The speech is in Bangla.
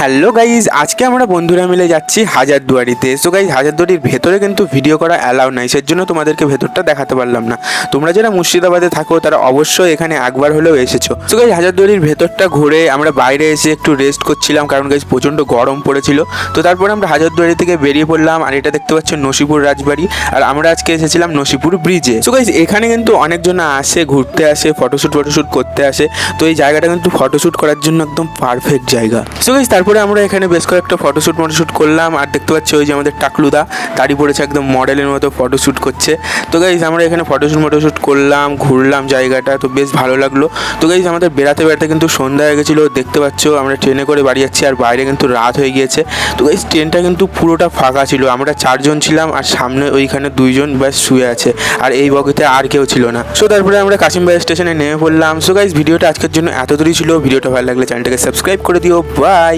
হ্যালো গাইজ, আজকে আমরা বন্ধুরা মিলে যাচ্ছি হাজারদুয়ারিতে। সো গাইজ, হাজারদুয়ারির ভেতরে কিন্তু ভিডিও করা অ্যালাউ নাই, সের জন্য তোমাদেরকে ভেতরটা দেখাতে পারলাম না। তোমরা যারা মুর্শিদাবাদে থাকো তারা অবশ্যই এখানে একবার হলেও এসেছো। সো গাইজ, হাজারদুয়ারির ভেতরটা ঘুরে আমরা বাইরে এসে একটু রেস্ট করছিলাম, কারণ গাইজ প্রচণ্ড গরম পড়েছিল। তো তারপরে আমরা হাজারদুয়ারি থেকে বেরিয়ে পড়লাম। আর এটা দেখতে পাচ্ছ নসিপুর রাজবাড়ি, আর আমরা আজকে এসেছিলাম নসিপুর ব্রিজে। সো গাইজ, এখানে কিন্তু অনেকজন আসে, ঘুরতে আসে, ফটোশ্যুট করতে আসে। তো এই জায়গাটা কিন্তু ফটোশ্যুট করার জন্য একদম পারফেক্ট জায়গা। সো গাইজ, তারপরে আমরা এখানে বেশ কয়েকটা ফটোশ্যুট করলাম। আর দেখতে পাচ্ছি ওই যে আমাদের টাকলুদা দাড়ি পড়েছে, একদম মডেলের মতো ফটোশ্যুট করছে। তো গাইজ, আমরা এখানে ফটোশ্যুট করলাম, ঘুরলাম জায়গাটা, তো বেশ ভালো লাগলো। তো গাইজ, আমাদের বেড়াতে কিন্তু সন্ধ্যা হয়ে গেছিলো। দেখতে পাচ্ছ আমরা ট্রেনে করে বাড়ি যাচ্ছি, আর বাইরে কিন্তু রাত হয়ে গিয়েছে। তো গাইজ, ট্রেনটা কিন্তু পুরোটা ফাঁকা ছিল। আমরা 4 জন ছিলাম, আর সামনে ওইখানে 2 জন ব্যাস শুয়ে আছে, আর এই বগিতে আর কেউ ছিল না। সো তারপরে আমরা কাশিমবাগ স্টেশনে নেমে পড়লাম। সো গাইজ, ভিডিওটা আজকের জন্য এত দূরই ছিল। ভিডিওটা ভালো লাগলে চ্যানেলটাকে সাবস্ক্রাইব করে দিও। বাই।